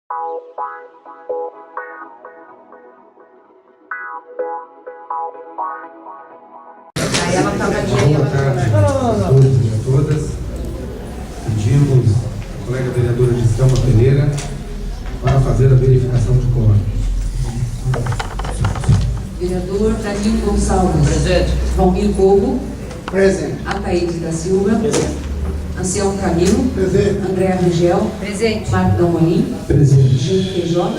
Boa tarde a todos e a todas. Pedimos a colega vereadora Giselma Pereira para fazer a verificação de quórum. Vereador Danilo Gonçalves. Presente. Valmir Cogo. Presente. Ataíde da Silva. Anselmo Camilo. Presente. André Rangel. Presente. Marco Dalmolin. Presente. Gil Feijó.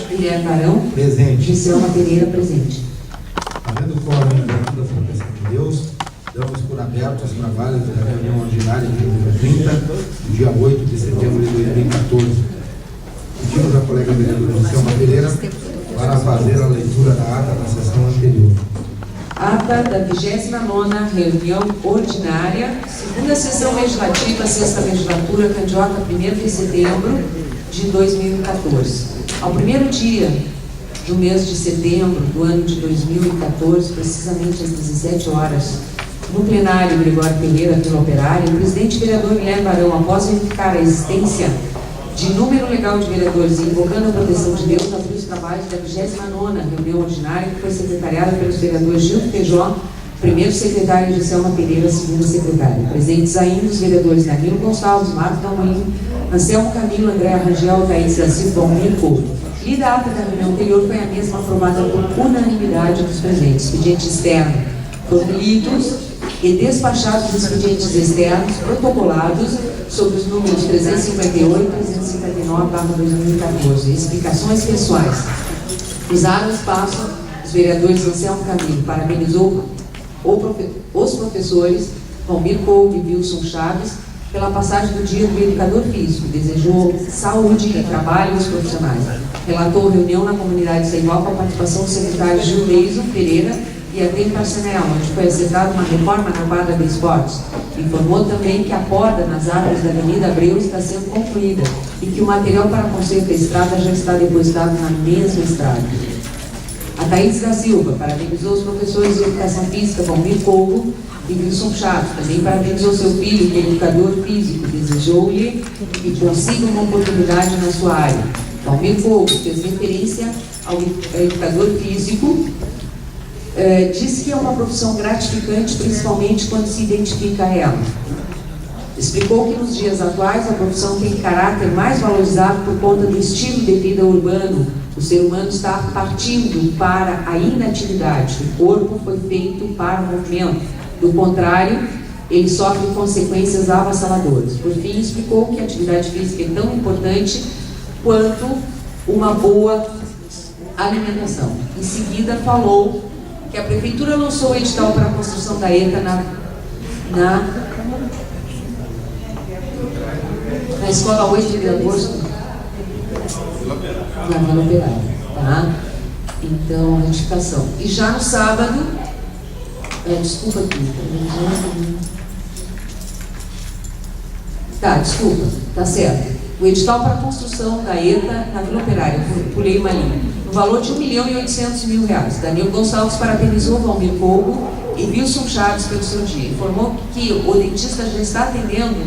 Guilherme Barão. Presente. Giselma Pereira, presente. Havendo quórum em virtude da proteção de Deus, damos por aberto os trabalhos da reunião ordinária de número 30, do dia 8 de setembro de 2014. Pedimos à colega vereadora Giselma Pereira para fazer a leitura da ata da sessão anterior. Ata da 29ª reunião ordinária, segunda sessão legislativa, sexta legislatura, candiota 1º de setembro de 2014. Ao primeiro dia do mês de setembro do ano de 2014, precisamente às 17 horas, no plenário Gregório Pereira, Vila Operária, o presidente vereador Guilherme Barão, após verificar a existência de número legal de vereadores e invocando a proteção de Deus, abriu os trabalhos da 29ª reunião ordinária, que foi secretariada pelos vereadores Gil Feijó, primeiro secretário, de Giselma Pereira, segunda secretária. Presentes ainda os vereadores Danilo Gonçalves, Marco Dalmolin, Anselmo Camilo, André Rangel, Thaís da Silva, Valmir Cogo. E da ata da reunião anterior foi a mesma aprovada por unanimidade dos presentes. Expediente externo foram lidos e despachados os expedientes externos protocolados sobre os números 358 e 359/2014. Explicações pessoais. Usaram o espaço os vereadores Anselmo Camilo, parabenizou os professores Valmir Cogo e Wilson Chaves pela passagem do dia do educador físico, desejou saúde e trabalho aos profissionais. Relatou reunião na comunidade sem igual com a participação do secretário Gil Leiso Pereira e Adem Parcenel, onde foi acertada uma reforma na quadra de esportes. Informou também que a poda nas árvores da Avenida Abreu está sendo concluída e que o material para conserto da estrada já está depositado na mesma estrada. A Thaís da Silva parabenizou os professores de educação física Valmir Cogo e Wilson Chaves. Também parabenizou seu filho, que é educador físico, desejou-lhe que consiga uma oportunidade na sua área. Valmir Cogo fez referência ao educador físico, disse que é uma profissão gratificante, principalmente quando se identifica ela. Explicou que nos dias atuais a profissão tem caráter mais valorizado por conta do estilo de vida urbano. O ser humano está partindo para a inatividade. O corpo foi feito para o movimento. Do contrário, ele sofre consequências avassaladoras. Por fim, explicou que a atividade física é tão importante quanto uma boa alimentação. Em seguida, falou que a Prefeitura lançou o edital para a construção da ETA na Escola 8 de Agosto, na Vila Operária, tá? Então, retificação. E já no sábado, desculpa aqui, desculpa, tá certo. O edital para a construção da ETA na Vila Operária, pulei uma linha, no valor de R$1.800.000. Danilo Gonçalves parabenizou Valmir Cogo e Wilson Chaves pelo seu dia. Informou que o dentista já está atendendo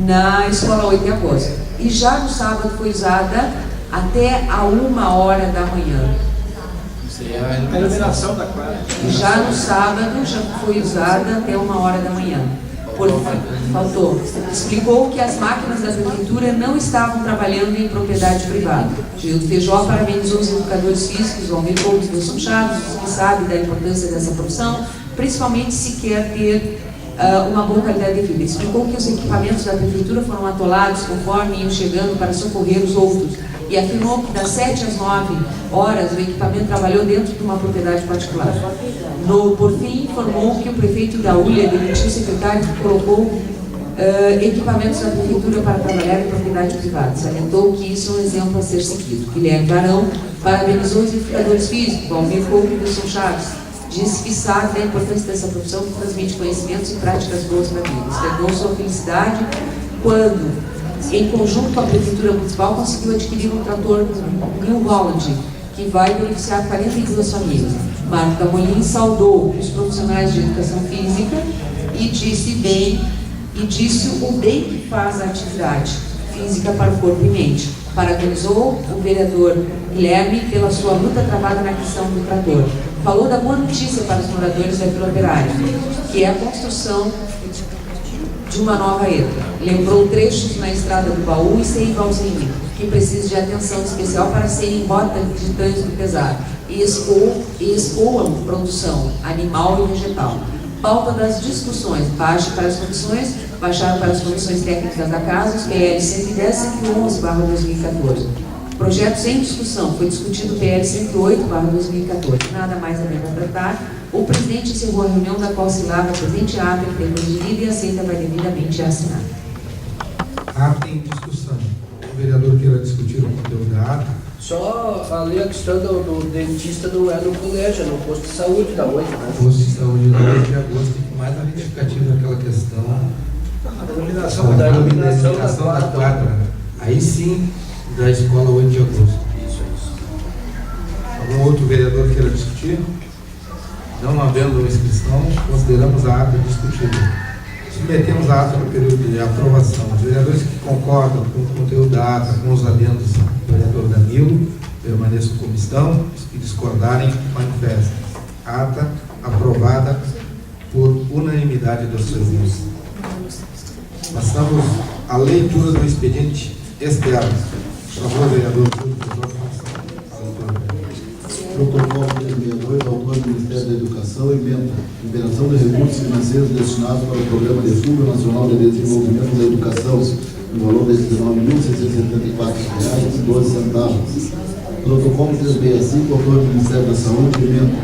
na Escola 8 de Agosto. E já no sábado foi usada até a 1h da manhã. A iluminação da quadra. Já no sábado já foi usada até 1h da manhã. Faltou. Explicou que as máquinas da prefeitura não estavam trabalhando em propriedade privada. Gil Feijó parabenizou os educadores físicos, Valmir Cogo e Wilson Chaves, que sabem da importância dessa profissão, principalmente se quer ter uma boa qualidade de vida. Explicou que os equipamentos da prefeitura foram atolados conforme iam chegando para socorrer os outros e afirmou que das 7 às 9 horas o equipamento trabalhou dentro de uma propriedade particular. Por fim, informou que o prefeito da Ulha demitiu o secretário que colocou equipamentos da prefeitura para trabalhar em propriedade privada. Salientou que isso é um exemplo a ser seguido. Guilherme Barão parabenizou os educadores físicos, Valmir Cogo e Wilson Chaves. Disse que sabe da importância dessa profissão que transmite conhecimentos e práticas boas para a vida. Externou sua felicidade quando, em conjunto com a Prefeitura Municipal, conseguiu adquirir um trator New Holland, que vai beneficiar 42 famílias. Marco Dalmolin saudou os profissionais de educação física e disse o bem que faz a atividade física para o corpo e mente. Parabenizou o vereador Guilherme pela sua luta travada na questão do trator. Falou da boa notícia para os moradores da Vila Operária, que é a construção de uma nova ETA. Lembrou trechos na Estrada do Baú e Ceibãozinho, que precisa de atenção especial para serem rota de trânsito pesado e escoam produção animal e vegetal. Pauta das discussões: baixaram para as comissões técnicas da Casa os PL 110 e 111/2014. Projetos em discussão: foi discutido o PL 108/2014. Nada mais a tratar. O presidente encerrou a reunião, da qual se lava a presente ata, que depois de lida e aceita, vai devidamente assinada. Ata em discussão. O vereador queira discutir o conteúdo da ata. Só ali a questão do dentista não é no colégio, é no posto de saúde da 8, né? Posto de saúde da 8 de agosto, e mais a retificativa daquela questão. A denominação da quadra. Aí sim, da escola 8 de agosto. Isso. Algum outro vereador queira discutir? Não havendo inscrição, consideramos a ata discutida. Submetemos a ata no período de aprovação. Os vereadores que concordam com o conteúdo da ata, com os adendos do vereador Danilo, permaneçam como estão. Os que discordarem, manifestem. Ata aprovada por unanimidade dos presentes. Passamos à leitura do expediente externo. Por favor, vereador Júlio Feijó, faça a leitura. Protocolo 362, autor do Ministério da Educação, emenda: liberação de recursos financeiros destinados para o Programa de Fundo Nacional de Desenvolvimento da Educação, no valor de R$ 19.674,12. Protocolo 365, autor do Ministério da Saúde, emenda: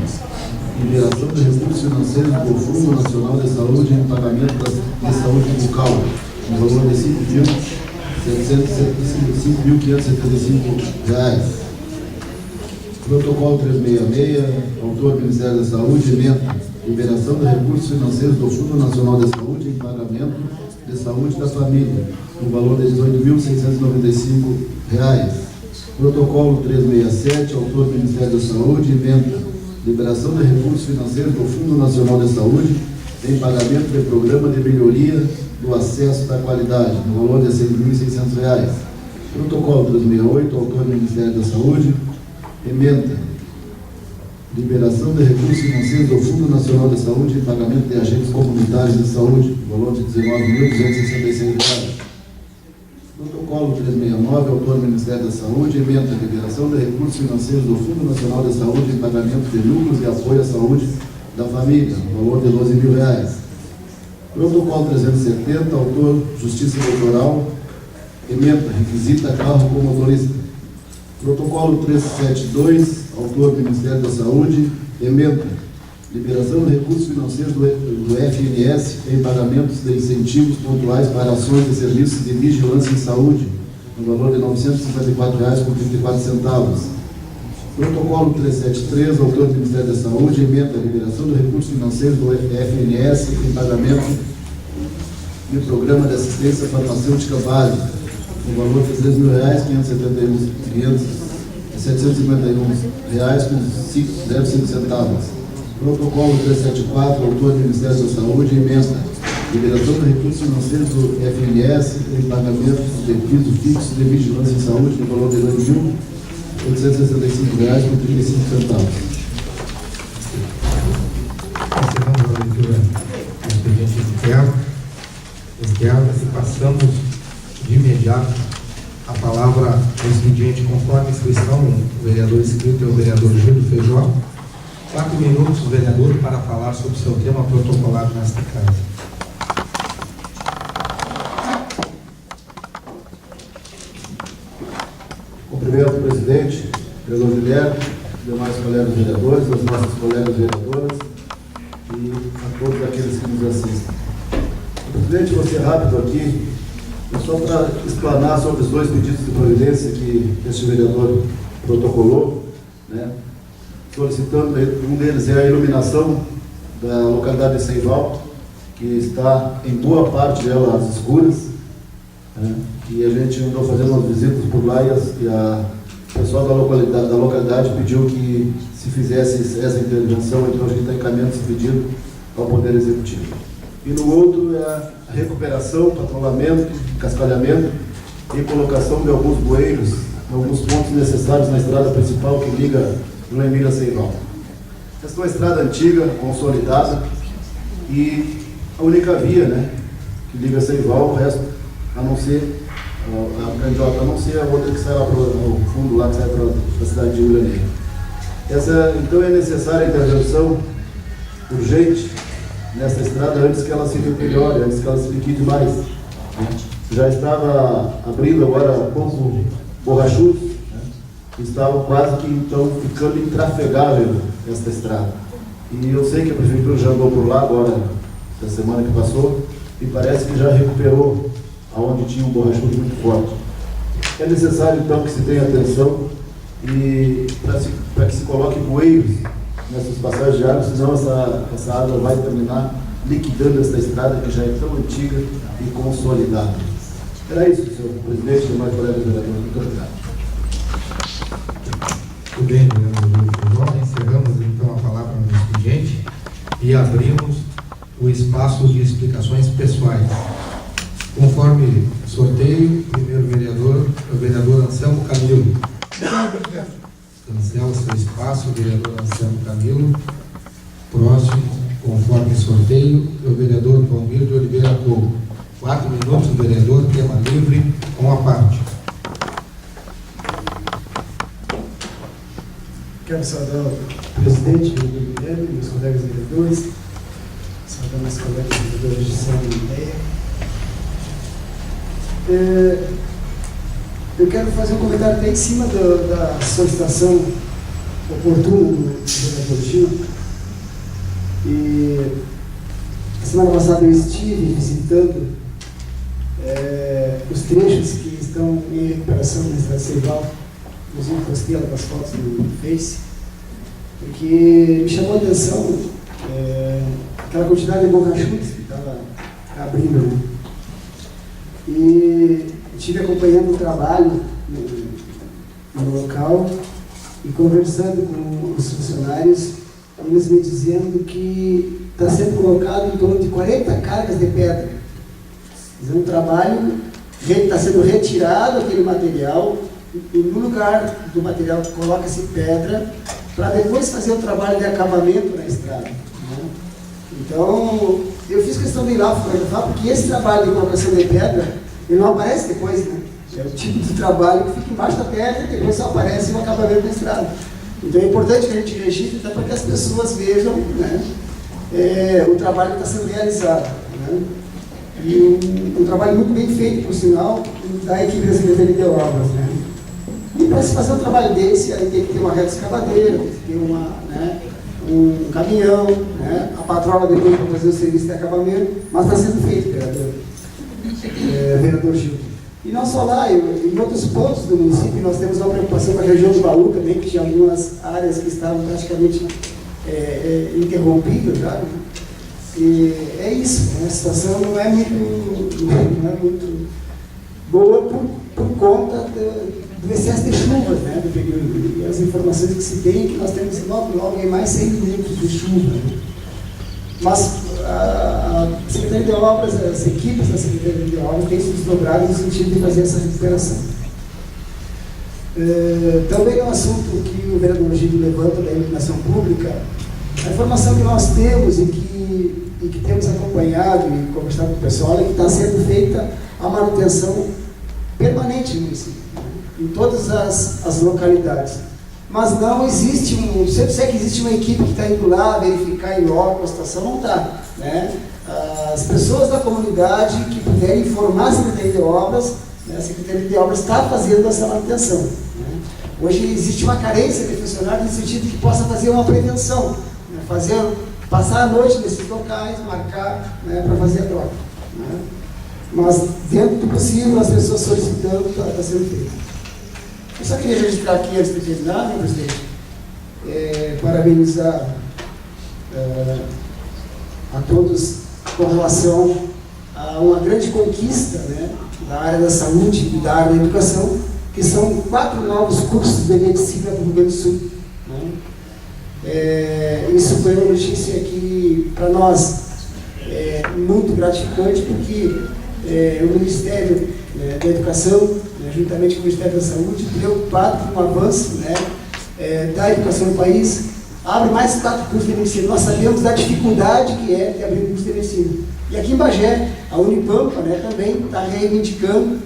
liberação de recursos financeiros do Fundo Nacional de Saúde em pagamento de saúde bucal, no valor de R$ 5.575,00. Protocolo 366, autor do Ministério da Saúde, emenda: liberação de recursos financeiros do Fundo Nacional de Saúde em pagamento de saúde da família, no valor de R$ 18.695. Protocolo 367, autor do Ministério da Saúde, emenda: liberação de recursos financeiros do Fundo Nacional de Saúde em pagamento de programa de melhoria do acesso da qualidade, no valor de R$ 6.600. Protocolo 368, autor do Ministério da Saúde, emenda: liberação de recursos financeiros do Fundo Nacional de Saúde em pagamento de agentes comunitários de saúde, valor de R$ 19.266. Protocolo 369, autor do Ministério da Saúde, emenda: liberação de recursos financeiros do Fundo Nacional de Saúde em pagamento de núcleos de apoio à saúde da família, valor de R$ 12.000. Protocolo 370, autor Justiça Eleitoral, emenda: requisita carro com motorista. Protocolo 372, autor do Ministério da Saúde, emenda: liberação de recursos financeiros do FNS em pagamentos de incentivos pontuais para ações de serviços de vigilância em saúde, no valor de R$ 954,34. Protocolo 373, autor do Ministério da Saúde, emenda: liberação de recursos financeiros do FNS em pagamento de programa de assistência farmacêutica Vale, no valor de R$ 3.751,05. Protocolo 374, autor do Ministério da Saúde, emenda: liberação de recursos financeiros do FNS em pagamento de piso fixo de vigilância em saúde, no valor de R$ 2.865,35. Encerramos a leitura do expediente externo e passamos de imediato a palavra ao expediente conforme a inscrição. O vereador inscrito é o vereador Júlio Feijó. 4 minutos, o vereador, para falar sobre o seu tema protocolado nesta casa. Cumprimento o presidente, vereador Guilherme, demais colegas vereadores, as nossas colegas vereadoras e a todos aqueles que nos assistem. Presidente, vou ser rápido aqui, só para explanar sobre os 2 pedidos de providência que este vereador protocolou, né? Solicitando, um deles é a iluminação da localidade de Ceival, que está em boa parte dela às escuras, né? E a gente andou fazendo umas visitas por lá e a pessoal da localidade pediu que se fizesse essa intervenção, então a gente está encaminhando esse pedido ao Poder Executivo. E no outro é a recuperação, patrulhamento, cascalhamento e colocação de alguns bueiros em alguns pontos necessários na estrada principal que liga João Emílio a Seival. Esta é uma estrada antiga, consolidada, e a única via, né, que liga Seival, o resto, a não ser a Candiota, a não ser a outra que sai lá para o fundo, lá que sai para a cidade de Ulaneira. Então é necessária a intervenção urgente nessa estrada antes que ela se deteriore, antes que ela se liquide mais. Já estava abrindo agora pouco borrachudo, né? Estava quase que então ficando intrafegável esta estrada. E eu sei que a prefeitura já andou por lá agora, essa semana que passou, e parece que já recuperou aonde tinha um borrachudo muito forte. É necessário então que se tenha atenção e para que se coloque bueiros nessas passagens de água, senão essa água vai terminar liquidando essa estrada que já é tão antiga e consolidada. Era isso, senhor presidente, e mais colegas vereadores. Muito obrigado. Muito bem, vereador João. Encerramos então a palavra no expediente e abrimos o espaço de explicações pessoais. Conforme sorteio, primeiro vereador é o vereador Anselmo Camilo. Cancela seu espaço, vereador Anselmo Camilo. Próximo, conforme sorteio, é o vereador Valmir de Oliveira Couto. 4 minutos, vereador, tema livre, com a parte. Quero saudar o presidente, o Guilherme, meus colegas vereadores, saudar meus colegas vereadores de São Ideia. Eu quero fazer um comentário até em cima da solicitação oportuna do vereador Gil. E a semana passada eu estive visitando os trechos que estão em recuperação na estrada Seival. Inclusive postei algumas fotos no Face, porque me chamou a atenção aquela quantidade de borrachudos que estava abrindo, né? E estive acompanhando o trabalho no local e conversando com os funcionários, eles me dizendo que está sendo colocado em torno de 40 cargas de pedra. É um trabalho, está sendo retirado aquele material e no lugar do material coloca-se pedra para depois fazer o trabalho de acabamento na estrada, né? Então, eu fiz questão de ir lá fotografar, porque esse trabalho de colocação de pedra, ele não aparece depois, né? É o tipo de trabalho que fica embaixo da pedra e depois só aparece o acabamento da estrada. Então é importante que a gente registre até para que as pessoas vejam, né, o trabalho que está sendo realizado, né? E um trabalho muito bem feito, por sinal, da equipe da Secretaria de Obras, né? E para se fazer um trabalho desse, aí tem que ter uma reta escavadeira, tem que ter um caminhão, né? A patrola depois para fazer o serviço de acabamento, mas está sendo feito, vereador Gil. E não só lá, em outros pontos do município, nós temos uma preocupação com a região do Baú também, que tinha algumas áreas que estavam praticamente interrompidas já, né? E é isso, né? A situação não é muito boa por conta do excesso de chuvas, né, do período. E as informações que se tem é que nós temos logo em mais 100 milímetros de chuva, né? Mas a Secretaria de Obras, as equipes da Secretaria de Obras têm se desdobrado no sentido de fazer essa recuperação. Também é um assunto que o vereador Gil levanta da iluminação pública. A informação que nós temos e que temos acompanhado e conversado com o pessoal é que está sendo feita a manutenção permanente no município, né, em todas as localidades. Mas não existe se eu disser que existe uma equipe que está indo lá verificar em loco a situação, não está, né? As pessoas da comunidade que puderem informar a Secretaria de Obras, né, a Secretaria de Obras está fazendo essa manutenção, né? Hoje existe uma carência de funcionários no sentido que possa fazer uma prevenção, né, passar a noite nesses locais, marcar, né, para fazer a troca, né? Mas dentro do possível, as pessoas solicitando, está sendo feito. Eu só queria registrar aqui, antes de terminar, meu presidente, parabenizar a todos com relação a uma grande conquista, né, da área da saúde e da área da educação, que são 4 novos cursos de medicina do Rio Grande do Sul, né? Isso foi uma notícia que, para nós, é muito gratificante, porque o Ministério da Educação, juntamente com o Ministério da Saúde, preocupado com o avanço da educação no país, abre mais 4 cursos de medicina. Nós sabemos da dificuldade que é de abrir um curso de medicina. E aqui em Bagé, a Unipampa também está reivindicando,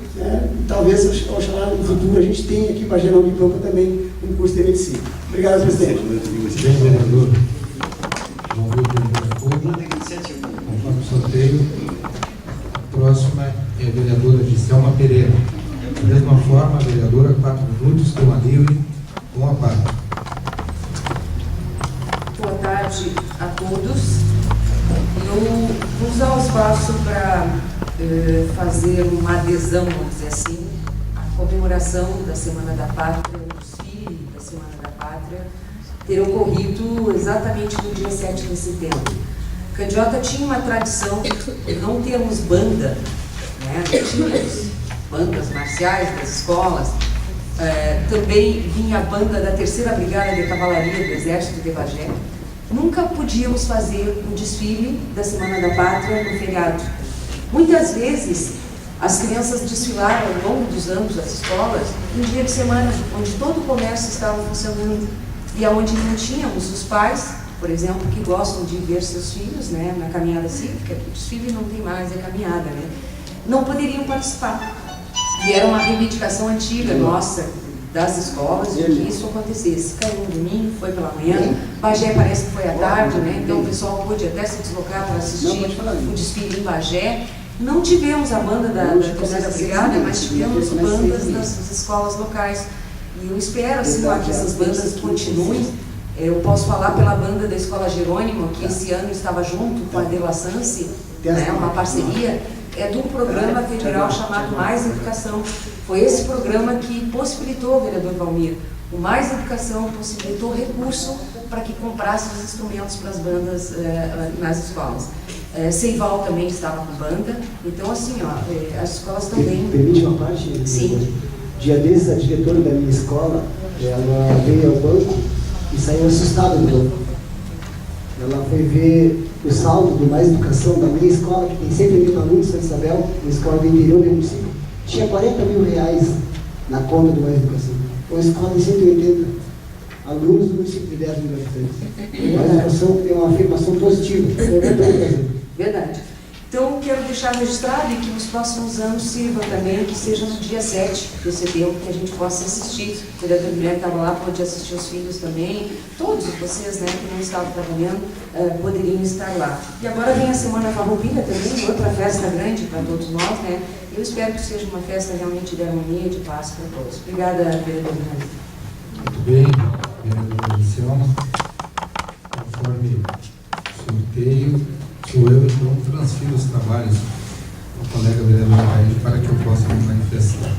talvez, oxalá, no futuro, a gente tenha aqui em Bagé, na Unipampa, também um curso de medicina. Obrigado, presidente. Bem, vereador. Vamos ver o vereador conforme o sorteio. A próxima é a vereadora Giselma Pereira. Da mesma forma, a vereadora, 4 minutos, tema livre, com a parte. Boa tarde a todos. Eu vou usar o espaço para fazer uma adesão, vamos dizer assim, à comemoração da Semana da Pátria, o desfile da Semana da Pátria, ter ocorrido exatamente no dia 7 de setembro. Candiota tinha uma tradição de não termos banda, tínhamos bandas marciais das escolas, também vinha a banda da 3ª Brigada de Cavalaria do Exército de Bagé. Nunca podíamos fazer um desfile da Semana da Pátria no feriado. Muitas vezes, as crianças desfilaram ao longo dos anos, as escolas, em dia de semana, onde todo o comércio estava funcionando e onde não tínhamos os pais, por exemplo, que gostam de ver seus filhos na caminhada cívica, o desfile não tem mais, é caminhada, não poderiam participar. E era uma reivindicação antiga nossa, das escolas, de que isso acontecesse. Caiu um domingo, foi pela manhã, Bagé parece que foi à tarde, então o pessoal pôde até se deslocar para assistir o desfile em Bagé. Não tivemos a banda da 3ª Brigada, mas tivemos bandas das escolas locais. E eu espero, assim, que essas bandas continuem. Eu posso falar pela banda da Escola Jerônimo, que esse ano estava junto com a Dela Sansi, uma parceria, de um programa federal chamado Mais Educação. Foi esse programa que possibilitou, vereador Valmir, o Mais Educação possibilitou recurso para que comprasse os instrumentos para as bandas nas escolas. Seival também estava com banda, então assim, as escolas também... Permite uma parte? Sim. Dia desses, a diretora da minha escola, ela veio ao banco e saiu assustada do banco. Ela foi ver o saldo do Mais Educação da minha escola, que tem 100.000 alunos, Santa Isabel, uma escola do interior do município, tinha R$40.000 na conta do Mais Educação. Uma escola de 180 alunos do município de 10 mil habitantes. O Mais Educação é uma afirmação positiva. Verdade. Então, quero deixar registrado e que nos próximos anos sirva também, que seja no dia 7 de setembro, que a gente possa assistir. O vereador Guilherme estava lá, pôde assistir os filhos também. Todos vocês, que não estavam trabalhando, poderiam estar lá. E agora vem a Semana Farroupilha também, outra festa grande para todos nós, Eu espero que seja uma festa realmente de harmonia e de paz para todos. Obrigada, vereador Guilherme. Muito bem, vereador Giselma. Conforme sorteio, sou eu, então, transfiro os trabalhos ao colega vereador Raí para que eu possa me manifestar.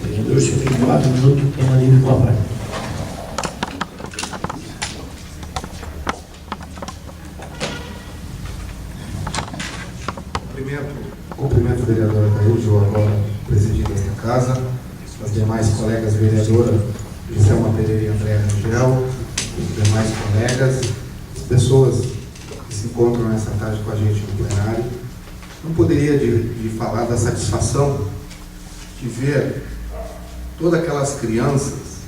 Vereador, você tem 4 minutos, tema livre com a parte. Cumprimento o vereador Ataíde, agora presidindo esta casa, as demais colegas vereadoras, Giselma Pereira e André Rangel, os demais colegas, as pessoas que se encontram nessa tarde com a gente no plenário. Não poderia de falar da satisfação de ver todas aquelas crianças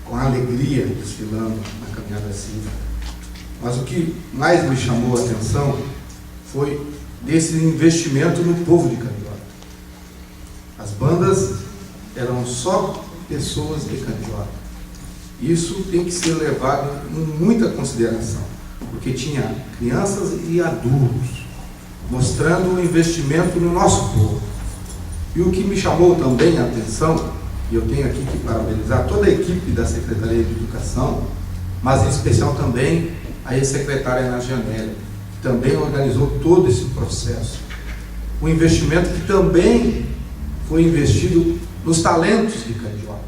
com alegria desfilando na caminhada cívica. Mas o que mais me chamou a atenção foi desse investimento no povo de Candiota. As bandas eram só pessoas de Candiota. Isso tem que ser levado em muita consideração, porque tinha crianças e adultos, mostrando o investimento no nosso povo. E o que me chamou também a atenção, e eu tenho aqui que parabenizar toda a equipe da Secretaria de Educação, mas em especial também a ex-secretária Ana Janelli, que também organizou todo esse processo. O investimento que também foi investido nos talentos de Candiota.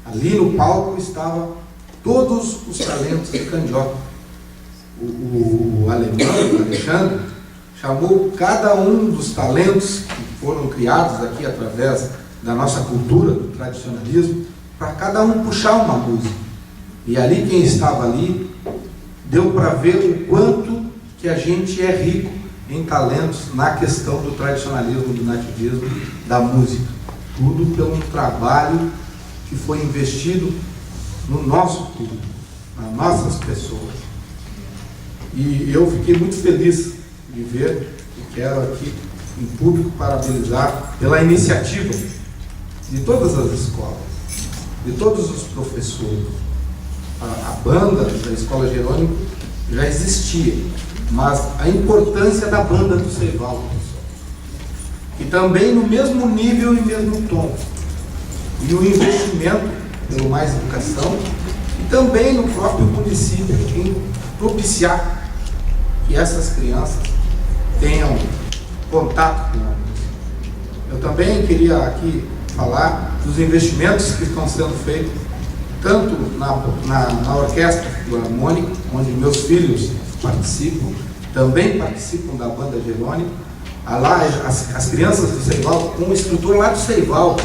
Ali no palco estavam todos os talentos de Candiota. O alemão, o Alexandre, chamou cada um dos talentos que foram criados aqui através da nossa cultura, do tradicionalismo, para cada um puxar uma música. E ali, quem estava ali, deu para ver o quanto que a gente é rico em talentos na questão do tradicionalismo, do nativismo, da música. Tudo pelo trabalho que foi investido no nosso público, nas nossas pessoas. E eu fiquei muito feliz de ver, e quero aqui em público parabenizar pela iniciativa de todas as escolas, de todos os professores. A banda da Escola Jerônimo já existia, mas a importância da banda do Seival, e também no mesmo nível e mesmo tom, e o investimento pelo Mais Educação, e também no próprio município em propiciar que essas crianças tenham contato com a música. Eu também queria aqui falar dos investimentos que estão sendo feitos tanto na Orquestra Filarmônica, onde meus filhos participam, também participam da Banda Jerônimo. Lá as crianças do Seival, com um instrutor lá do Seival.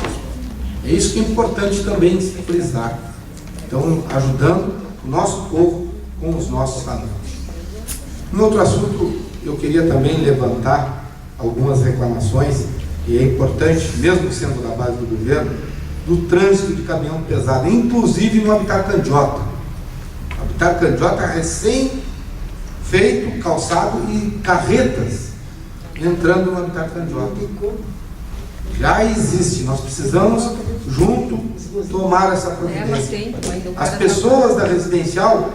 É isso que é importante também se frisar. Então, ajudando o nosso povo com os nossos talentos. Um outro assunto, eu queria também levantar algumas reclamações, e é importante, mesmo sendo da base do governo, do trânsito de caminhão pesado, inclusive no Habitat Candiota. O Habitat Candiota recém feito, calçado e carretas entrando no Habitat Candiota. Já existe, nós precisamos junto tomar essa providência. As pessoas da residencial,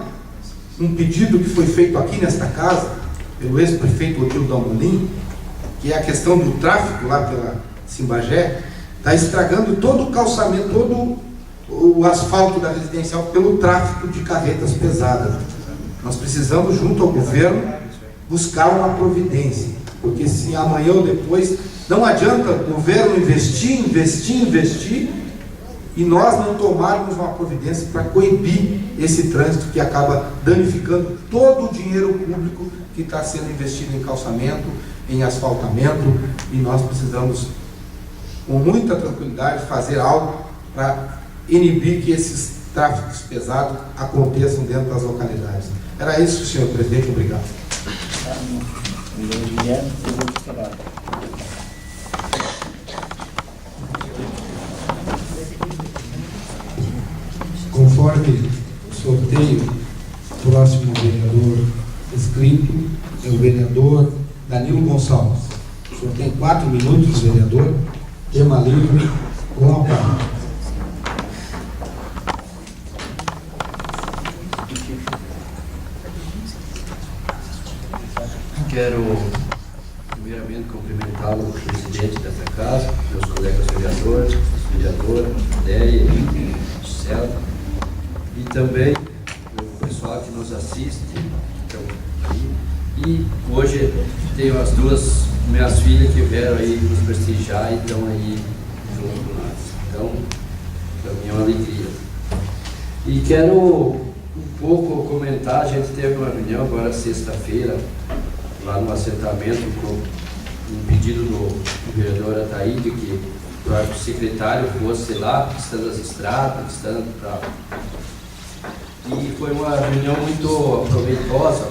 um pedido que foi feito aqui nesta casa, pelo ex-prefeito Odildo Amolim, que é a questão do tráfego lá pela Simbagé, está estragando todo o calçamento, todo o asfalto da residencial pelo tráfego de carretas pesadas. Nós precisamos, junto ao governo, buscar uma providência, porque se amanhã ou depois, não adianta o governo investir, e nós não tomarmos uma providência para coibir esse trânsito que acaba danificando todo o dinheiro público que está sendo investido em calçamento, em asfaltamento, e nós precisamos, com muita tranquilidade, fazer algo para inibir que esses tráficos pesados aconteçam dentro das localidades. Era isso, senhor presidente. Obrigado. Conforme o sorteio, o próximo vereador inscrito é o vereador Danilo Gonçalves. O senhor tem 4 minutos, vereador. Tema livre, com a palavra. Quero primeiramente cumprimentar o presidente dessa casa, meus colegas vereadores, vereadora, Déia, Gisela, e também o pessoal que nos assiste. E hoje tenho as duas minhas filhas que vieram aí nos prestigiar e estão aí junto com nós. Então, para mim é uma alegria. E quero um pouco comentar, a gente teve uma reunião agora sexta-feira, lá no assentamento, com um pedido do vereador Ataíde, que o secretário fosse lá, visitando as estradas, e foi uma reunião muito proveitosa,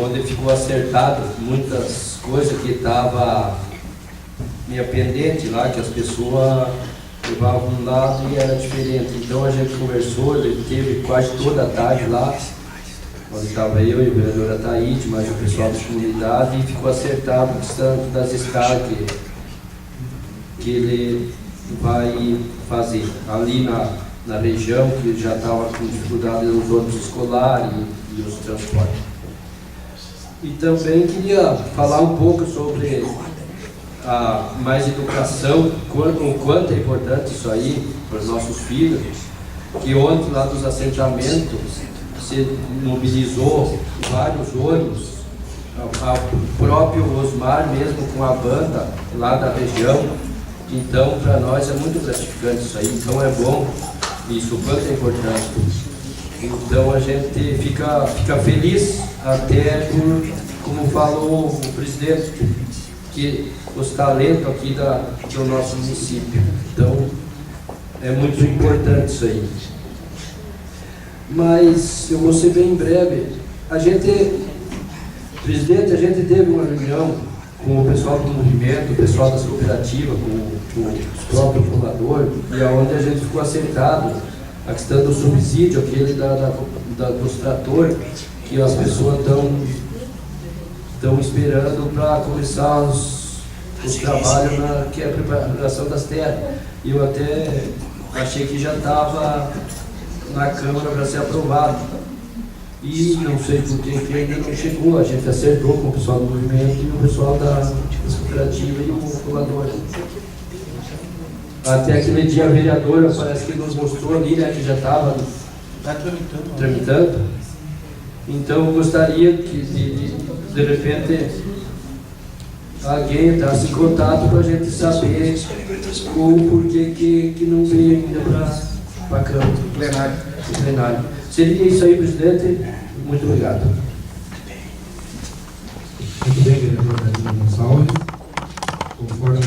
onde ficou acertado muitas coisas que estavam meio pendente lá, que as pessoas levavam um lado e era diferente. Então a gente conversou, ele teve quase toda a tarde lá, onde estava eu e o vereador Ataíde, mais o pessoal da comunidade, e ficou acertado o distante das estradas que ele vai fazer ali na região, que já estava com dificuldade nos ônibus escolares e os transportes. E também queria falar um pouco sobre a Mais Educação, o quanto é importante isso aí para os nossos filhos, que ontem lá dos assentamentos se mobilizou vários ônibus, o próprio Osmar mesmo com a banda lá da região. Então para nós é muito gratificante isso aí, então é bom isso, o quanto é importante. Então a gente fica feliz até por, como falou o presidente, que os talentos aqui do nosso município. Então é muito importante isso aí. Mas eu vou ser bem breve. A gente Presidente, a gente teve uma reunião com o pessoal do movimento, o pessoal das cooperativas, com o próprio fundador, e onde a gente ficou acertado a questão do subsídio, aquele dos tratores, que as pessoas estão esperando para começar os trabalhos, que é a preparação das terras. E eu até achei que já estava na Câmara para ser aprovado. E não sei por que ainda não chegou. A gente acertou com o pessoal do movimento e o pessoal das cooperativas e o fundador. Até aquele dia a vereadora parece que nos mostrou ali, né, que já estava tramitando. Então eu gostaria que de repente alguém entrasse em contato para a gente saber o porquê que não veio ainda para a Câmara plenário. Seria isso aí, presidente. Muito obrigado. Muito bem, vereador Danilo Gonçalves. Conforme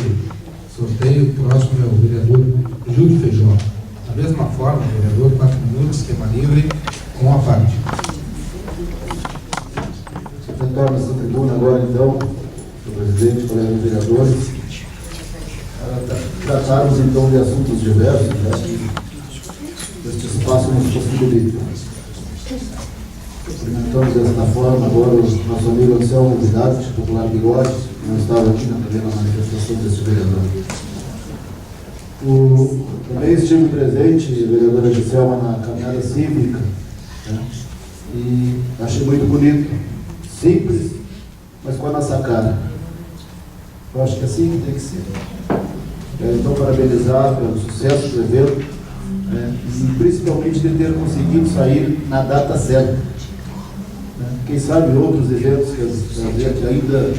sorteio, o próximo é o vereador Júlio Feijó. Da mesma forma, vereador, 4 minutos, esquema livre, com a parte. Retorno essa tribuna agora, então, o presidente, colegas vereadores, para tratarmos, então, de assuntos diversos, este espaço nos possibilita. Cumprimentamos desta forma agora o nosso amigo Anselmo Vidal, popular Bigode, que não estava aqui também na manifestação deste vereador. Também estive presente, vereadora Giselma, na caminhada cívica, né? E achei muito bonito, simples, mas com a nossa cara. Eu acho que é assim que tem que ser. Então, parabenizar pelo sucesso do evento, né? E principalmente de ter conseguido sair na data certa. Quem sabe outros eventos que ainda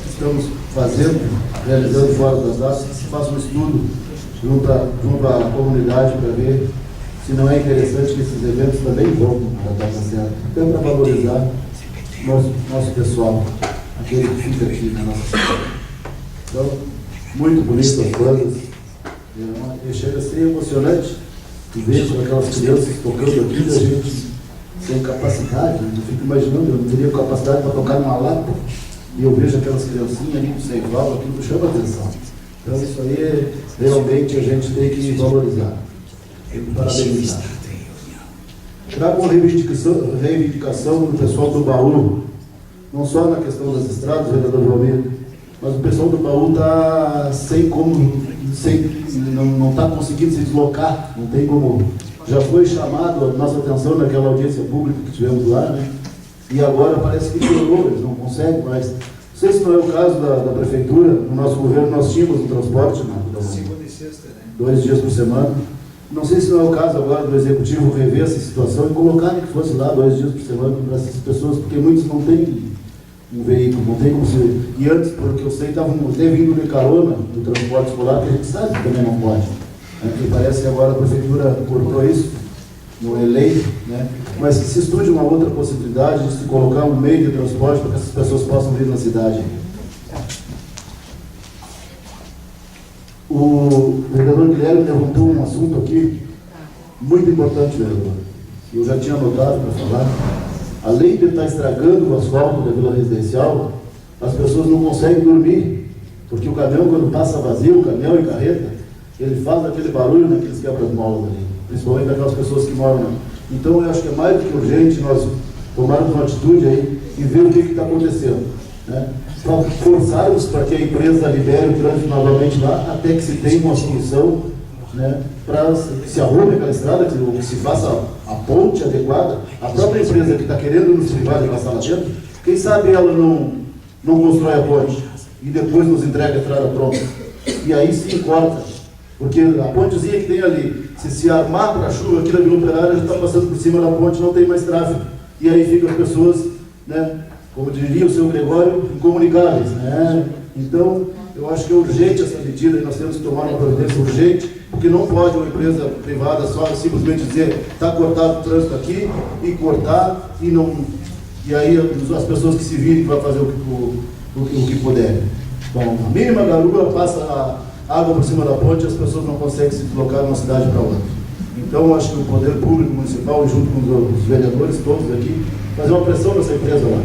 estamos fazendo, realizando fora das datas, que se faça um estudo junto à comunidade para ver se não é interessante que esses eventos também voltem na data certa. Então, para valorizar nosso pessoal, aquele que fica aqui na nossa cidade. Então, muito bonito as bandas. Chega a ser emocionante ver aquelas crianças tocando aqui, a gente sem capacidade, eu fico imaginando, eu não teria capacidade para tocar numa lata, e eu vejo aquelas criancinhas ali do Seival, aquilo chama a atenção. Então isso aí realmente a gente tem que valorizar, tem que parabenizar. Trago uma reivindicação do pessoal do Baú, não só na questão das estradas, vereador Valmir, mas o pessoal do Baú está não está conseguindo se deslocar, não tem como. Já foi chamado a nossa atenção naquela audiência pública que tivemos lá, né? E agora parece que piorou, eles não conseguem mais. Não sei se não é o caso da prefeitura, no nosso governo nós tínhamos um transporte, Segunda e sexta, né? 2 dias por semana. Não sei se não é o caso agora do executivo rever essa situação e colocar que fosse lá 2 dias por semana para essas pessoas, porque muitos não têm um veículo, não tem como se... E antes, porque eu sei, estavam até vindo de carona do transporte escolar, que a gente sabe que também não pode. E parece que agora a prefeitura cortou isso, não é lei, né? Mas que se estude uma outra possibilidade de se colocar um meio de transporte para que essas pessoas possam vir na cidade. O vereador Guilherme levantou um assunto aqui muito importante, vereador. Eu já tinha anotado para falar. Além de estar estragando o asfalto da Vila Residencial, as pessoas não conseguem dormir, porque o caminhão, quando passa vazio, o caminhão e carreta, ele faz aquele barulho naqueles quebra-molas ali, principalmente daquelas pessoas que moram lá. Então eu acho que é mais do que urgente nós tomarmos uma atitude aí e ver o que está acontecendo, né? Para forçarmos para que a empresa libere o trânsito novamente lá, até que se tenha uma solução, né, para que se arrume aquela estrada, que se faça a ponte adequada. A própria empresa que está querendo nos privar de passar lá dentro, quem sabe ela não constrói a ponte e depois nos entrega a estrada pronta. E aí sim corta. Porque a pontezinha que tem ali, se armar para a chuva aqui na Vila Operária, já está passando por cima da ponte, não tem mais tráfego. E aí ficam as pessoas, né, como diria o seu Gregório, incomunicáveis, né? Então, eu acho que é urgente essa medida e nós temos que tomar uma providência urgente, porque não pode uma empresa privada só simplesmente dizer está cortado o trânsito aqui e cortar e aí as pessoas que se virem que vão fazer o que puderem. Bom, a mínima garoa passa a água por cima da ponte e as pessoas não conseguem se deslocar de uma cidade para outra. Então, eu acho que o poder público municipal, junto com os vereadores todos aqui, fazer uma pressão nessa empresa lá.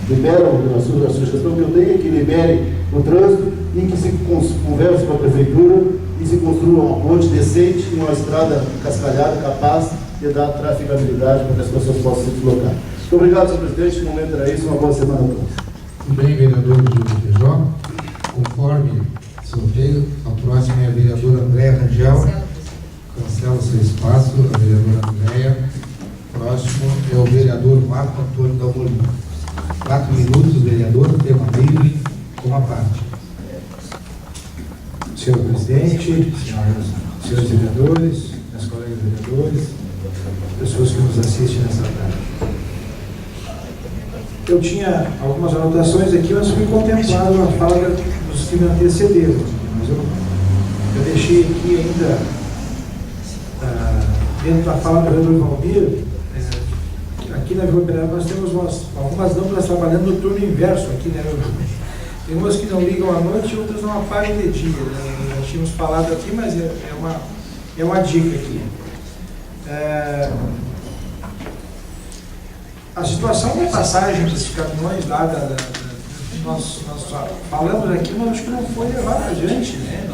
liberam, a sugestão que eu tenho é que libere o trânsito e que se converse com a prefeitura e se construa uma ponte decente e uma estrada cascalhada capaz de dar trafegabilidade para que as pessoas possam se deslocar. Muito obrigado, senhor presidente. No momento era isso. Uma boa semana a todos. Muito bem, vereador Júlio Feijó. Conforme sorteio, a próxima é a vereadora Andréia Rangel. Cancela o seu espaço, a vereadora Andréia. Próximo é o vereador Marco Antônio Dalmolin. 4 minutos, vereador, tema livre, uma parte. Senhor presidente, senhores vereadores, meus colegas vereadores, pessoas que nos assistem nessa tarde. Eu tinha algumas anotações aqui, mas fui contemplado na fala dos que me antecederam. Mas eu deixei aqui ainda, dentro da fala do vereador Valmir, aqui na Vila Operária nós temos algumas lâmpadas trabalhando no turno inverso aqui, né? Tem umas que não ligam à noite e outras não apagam de dia, né? Nós tínhamos falado aqui, mas é uma dica aqui. A situação da passagem desses caminhões lá, nós falamos aqui, mas acho que não foi levado adiante, né?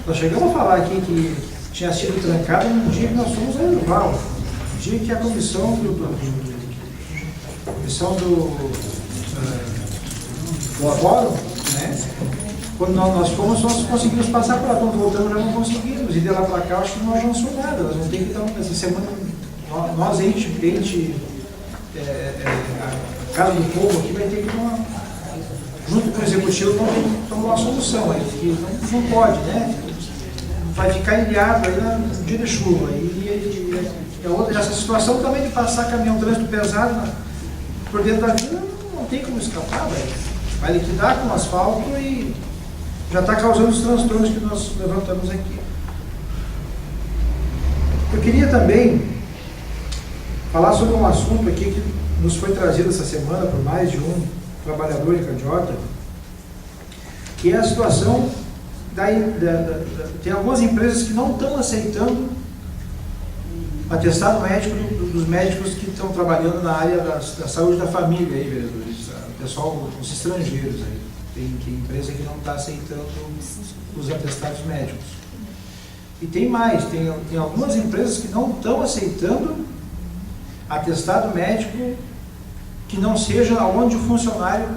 Nós chegamos a falar aqui que tinha sido trancado no dia que nós fomos a Erval, no dia que a comissão do fórum, né? Quando nós fomos, nós conseguimos passar para lá, quando voltamos já não conseguimos, e de lá para cá acho que não avançou nada. Nós vamos ter que estar essa semana, nós a Casa do Povo aqui vai ter que tomar, junto com o Executivo, tomar uma solução aí, que não pode, né? Vai ficar ilhado aí no dia de chuva. Essa situação também de passar caminhão trânsito pesado por dentro da vila não tem como escapar, velho. Vai liquidar com asfalto e já está causando os transtornos que nós levantamos aqui. Eu queria também falar sobre um assunto aqui que nos foi trazido essa semana por mais de um trabalhador de Candiota, que é a situação tem algumas empresas que não estão aceitando atestado médico dos médicos que estão trabalhando na área da saúde da família, aí, vereadores, o pessoal, os estrangeiros aí. Tem empresa que não está aceitando os atestados médicos. E tem mais, tem algumas empresas que não estão aceitando atestado médico que não seja onde o funcionário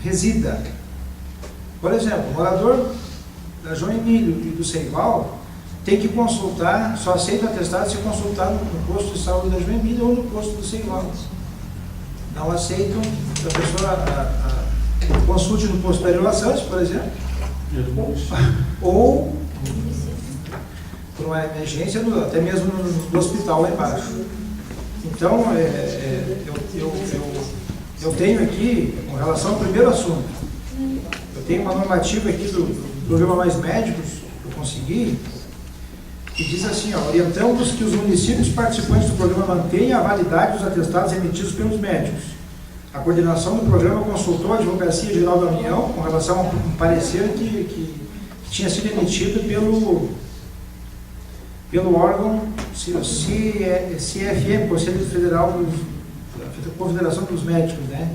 resida. Por exemplo, o morador da João Emílio e do Seival tem que consultar, só aceita atestado se consultar no posto de saúde da João Emílio ou no posto do Seival. Não aceitam que a pessoa consulte no posto da Erva Santos, por exemplo, ou por uma emergência, até mesmo no hospital lá embaixo. Então, eu tenho aqui, com relação ao primeiro assunto, eu tenho uma normativa aqui do Programa Mais Médicos, que eu consegui, que diz assim, orientamos que os municípios participantes do programa mantenham a validade dos atestados emitidos pelos médicos. A coordenação do programa consultou a Advocacia Geral da União com relação a um parecer que tinha sido emitido pelo órgão CFM, Conselho Federal da Confederação dos Médicos, né?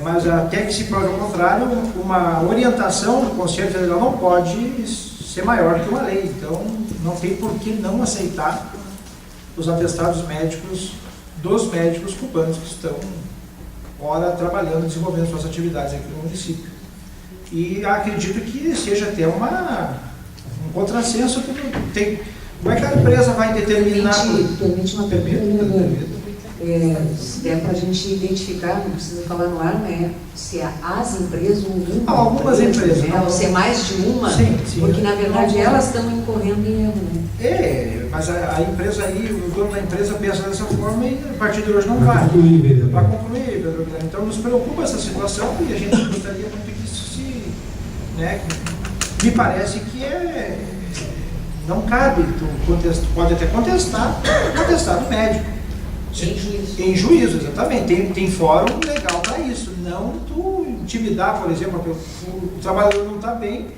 Mas até que se prove ao contrário, uma orientação do Conselho Federal não pode ser maior que uma lei, então não tem por que não aceitar os atestados médicos dos médicos cubanos que estão trabalhando, desenvolvendo suas atividades aqui no município. E acredito que seja até um contrassenso que tem. Como é que a empresa vai determinar... Permite uma pergunta, se der para a gente identificar, não precisa falar no ar, né? Se as empresas ou uma. Algumas empresas. Né? Ou se é mais de uma, sim, porque na verdade elas estão incorrendo em erro, né? Mas a empresa aí, o dono da empresa pensa dessa forma e a partir de hoje não vai. Para concluir, vereador. Então nos preocupa essa situação e a gente gostaria muito que isso se... Né, me parece que não cabe, tu pode até contestar no médico. Em juízo, exatamente. Tem fórum legal para isso. Não tu intimidar, por exemplo, o trabalhador não está bem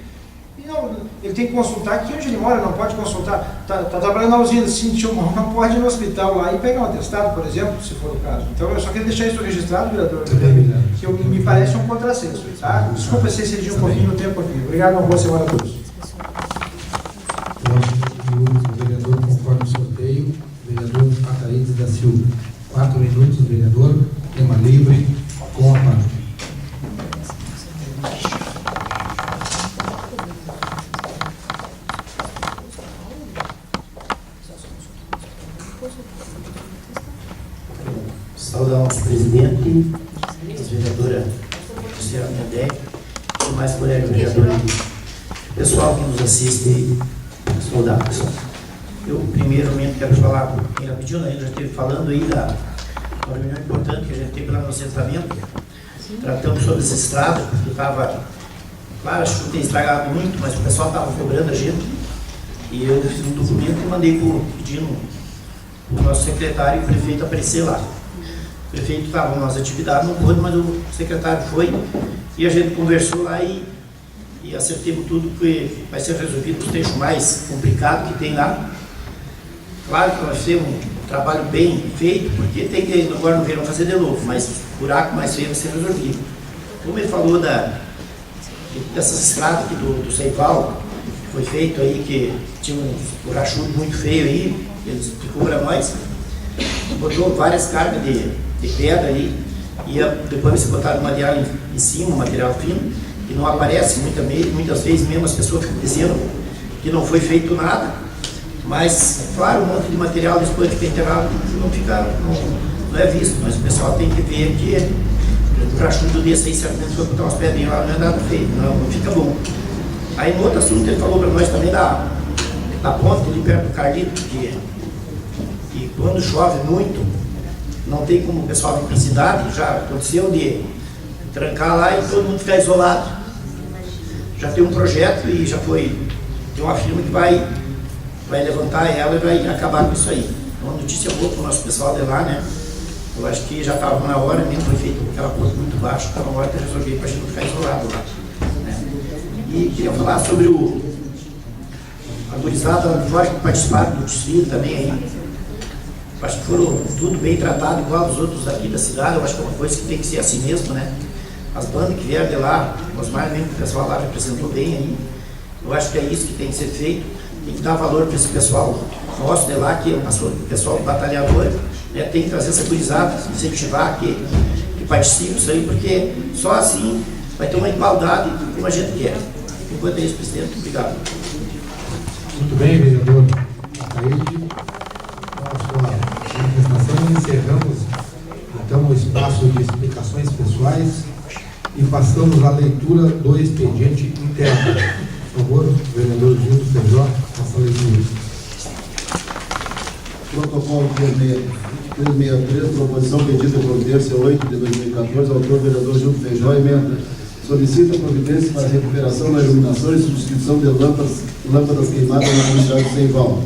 E não, ele tem que consultar aqui onde ele mora, não pode consultar. Tá trabalhando na usina, sentiu mal, não pode ir no hospital lá e pegar um atestado, por exemplo, se for o caso. Então eu só queria deixar isso registrado, vereador, que me parece um contrassenso. Tá? Desculpa se excedi um pouquinho no tempo aqui. Obrigado, uma boa semana a todos. O vereador, conforme o sorteio, vereador Ataídes da Silva. 4 minutos, vereador. Tema livre, com a palavra. Saudar o nosso presidente, a vereadora Luciana Medec, e mais colegas vereadores, pessoal que nos assiste, saudar, pessoal. Eu, primeiramente, quero falar, quem já pediu, a gente já esteve falando aí da uma reunião importante que a gente teve lá no assentamento, tratamos sobre essa estrada, que estava, claro, acho que não tem estragado muito, mas o pessoal estava cobrando a gente, e eu fiz um documento e mandei pedindo o nosso secretário e o prefeito aparecer lá. O prefeito estava nas atividades, não pôde, mas o secretário foi e a gente conversou lá e acertemos tudo que vai ser resolvido o trecho mais complicado que tem lá. Claro que nós temos um trabalho bem feito, porque tem que agora no verão fazer de novo, mas o buraco mais feio vai ser resolvido. Como ele falou dessas estradas aqui do Seival, que foi feito aí, que tinha um burachudo muito feio aí, ele explicou para nós, botou várias cargas de pedra ali, e depois você botaram material em cima, material fino, que não aparece muitas vezes mesmo as pessoas ficam dizendo que não foi feito nada, mas claro, um monte de material depois de enterrado não é visto, mas o pessoal tem que ver que o rachudo desse aí, certamente foi botar umas pedrinhas lá, não é nada feito, não fica bom. Aí no outro assunto ele falou para nós também da ponte ali perto do Carlito, que quando chove muito, não tem como o pessoal vir para a cidade, já aconteceu de trancar lá e todo mundo ficar isolado. Já tem um projeto e já tem uma firma que vai levantar ela e vai acabar com isso aí. Uma notícia boa para o nosso pessoal de lá, né? Eu acho que já estava na hora, mesmo foi feito aquela ponte muito baixa, estava na hora de resolver para a gente não ficar isolado lá. Né? E queria falar sobre a gurizada lá de fora que participaram do desfile também aí. Acho que foram tudo bem tratado, igual os outros aqui da cidade. Eu acho que é uma coisa que tem que ser assim mesmo, né? As bandas que vieram de lá, os mais mesmo que o pessoal lá representou bem aí. Eu acho que é isso que tem que ser feito. Tem que dar valor para esse pessoal nosso de lá, que é o pessoal batalhador, né? Tem que trazer essa gurizada, incentivar que participe disso aí, porque só assim vai ter uma igualdade como a gente quer. Enquanto é isso, presidente, obrigado. Muito bem, vereador Ataíde. Encerramos então o espaço de explicações pessoais e passamos à leitura do expediente interno. Por favor, vereador Gildo Feijó, faça a leitura. Protocolo 363, proposição pedida por terça 8 de 2014, autor vereador Gildo Feijó, emenda. Solicita providência para a recuperação da iluminação e substituição de lâmpadas queimadas na comunidade de Seival.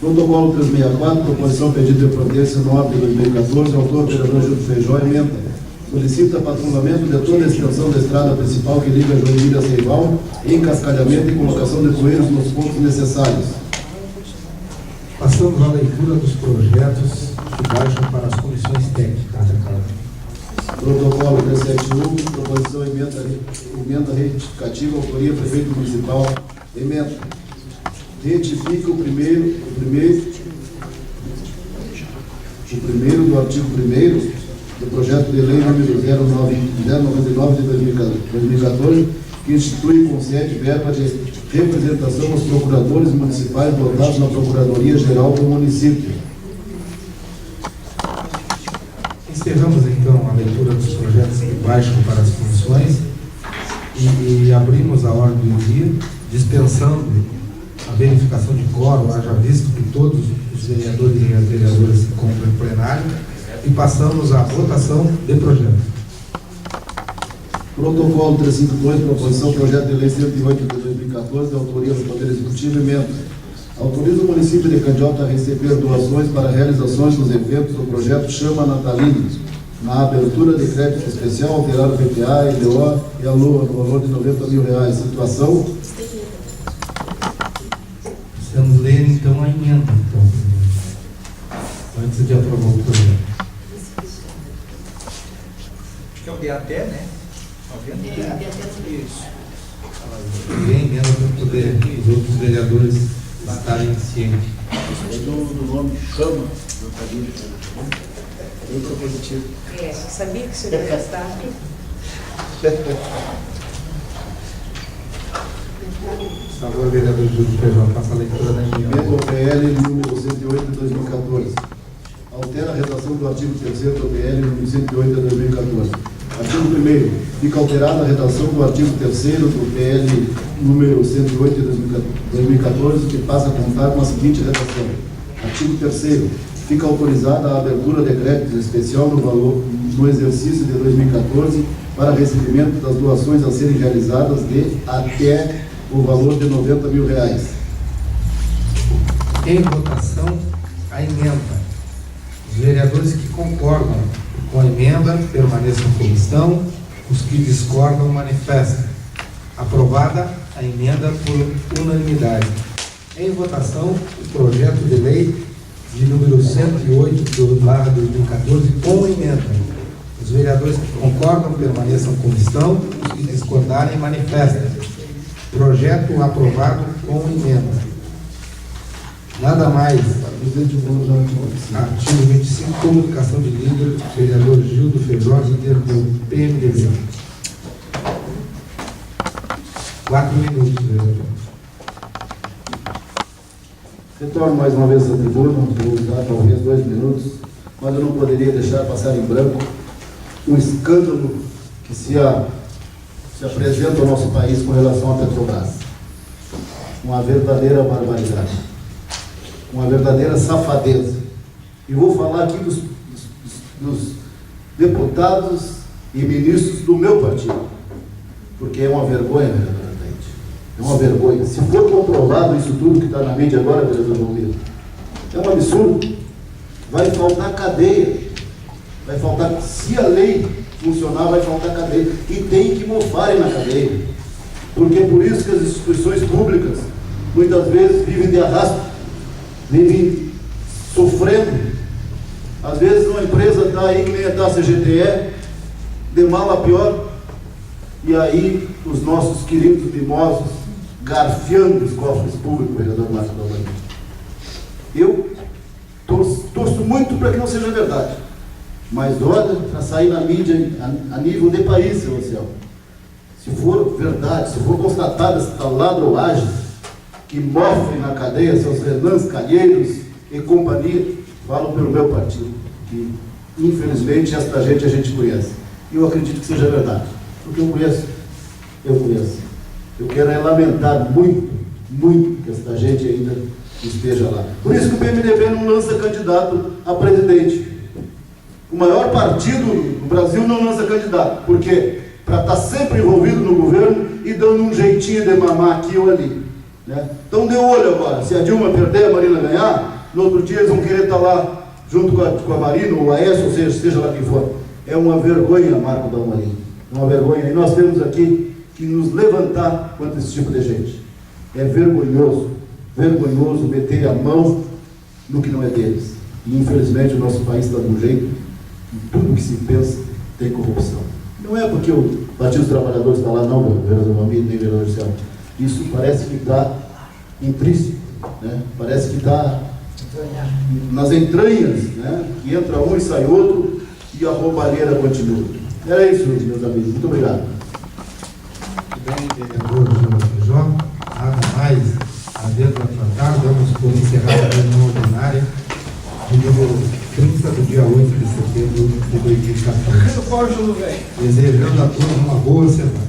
Protocolo 364, proposição pedida de providência 9 de 2014, autor vereador Gildo Feijó, emenda. Solicita patrulhamento de toda a extensão da estrada principal que liga Joinville a Seival, encascalhamento e colocação de poeiros nos pontos necessários. Passamos à leitura dos projetos que baixam para as comissões técnicas da Câmara. Protocolo 371, proposição emenda retificativa, autoria prefeito municipal, emenda. Retifica o primeiro do artigo 1º do projeto de lei número 099 de 2014, que institui e concede verba de representação aos procuradores municipais dotados na Procuradoria-Geral do município. Encerramos então a leitura dos projetos que baixam para as comissões e abrimos a ordem do dia, dispensando a verificação de quórum, haja visto que todos os vereadores e as vereadoras se encontram em plenário, e passamos à votação de projeto. Protocolo 352, proposição projeto de lei 108 de 2014, de autoria do Poder Executivo, emenda. Autoriza o município de Candiota a receber doações para realizações dos eventos do projeto Chama Natalina, na abertura de crédito especial, alterar o PPA, EDO e a LOA, no valor de R$90 mil. Situação: ler então a emenda, então, antes de aprovar o projeto. Acho que é o de até, né? 90. Isso. E a emenda para poder os outros vereadores estarem cientes. Do nome chama do caminho. Bem propositivo. Sabia que isso ia gastar. Por favor, vereador Júlio Feijão, faça a leitura da emenda. Emenda ao PL número 108 de 2014. Altera a redação do artigo 3º do PL número 108 de 2014. Artigo 1º. Fica alterada a redação do artigo 3º do PL número 108 de 2014, que passa a contar com a seguinte redação. Artigo 3º. Fica autorizada a abertura de crédito especial no valor no exercício de 2014 para recebimento das doações a serem realizadas de até o valor de R$90 mil. Em votação, a emenda. Os vereadores que concordam com a emenda permaneçam como estão, os que discordam manifestem. Aprovada a emenda por unanimidade. Em votação, o projeto de lei de número 108/2014 com emenda. Os vereadores que concordam permaneçam como estão, os que discordarem manifestem. Projeto aprovado com emenda. Nada mais. Artigo 25, comunicação de líder, vereador Gildo Feijós, líder do PMDB. 4 minutos, vereador. Retorno mais uma vez à tribuna, vou usar talvez 2 minutos, mas eu não poderia deixar passar em branco um escândalo que se apresenta ao nosso país com relação à Petrobras. Uma verdadeira barbaridade, uma verdadeira safadeza. E vou falar aqui dos deputados e ministros do meu partido, porque é uma vergonha, vereador. É uma vergonha. Se for comprovado isso tudo que está na mídia agora, vereador Valmir, é um absurdo. Vai faltar cadeia. Vai faltar, se a lei funcionar, vai faltar cadeia. E tem que mofarem na cadeia. Porque é por isso que as instituições públicas, muitas vezes, vivem de arrasto, vivem sofrendo. Às vezes uma empresa está aí, que nem a CGTE, de mal a pior, e aí os nossos queridos mimosos garfiando os cofres públicos, vereador Márcio Dalmani. Eu torço muito para que não seja verdade, mas olha, para sair na mídia a nível de país, seu Marcelo. Se for verdade, se for constatada essa ladroagem, que mofem na cadeia seus Renans Calheiros e companhia, falo pelo meu partido, que infelizmente esta gente a gente conhece. E eu acredito que seja verdade, porque eu conheço. Eu quero lamentar muito que esta gente ainda esteja lá. Por isso que o PMDB não lança candidato a presidente. O maior partido no Brasil não lança candidato. Por quê? Para estar sempre envolvido no governo e dando um jeitinho de mamar aqui ou ali. Né? Então dê olho agora. Se a Dilma perder, a Marina ganhar, no outro dia eles vão querer estar lá junto com a Marina, ou a Aécio, ou seja lá quem for. É uma vergonha, Marco Dalmani. É uma vergonha. E nós temos aqui que nos levantar contra esse tipo de gente. É vergonhoso meter a mão no que não é deles. E infelizmente o nosso país está de um jeito, em tudo que se pensa tem corrupção. Não é porque o Partido dos Trabalhadores está lá, não, vereador Valmir, nem vereador Céu. Isso parece que está intrínseco, né? Parece que está nas entranhas, né? Que entra um e sai outro e a roubalheira continua. Era isso, meus amigos. Muito obrigado. Bem, vereador Gildo Feijó, nada mais havendo a tratar, damos por encerrada a reunião ordinária de número 30 do dia 8 de setembro de 2014. Desejando a todos uma boa semana.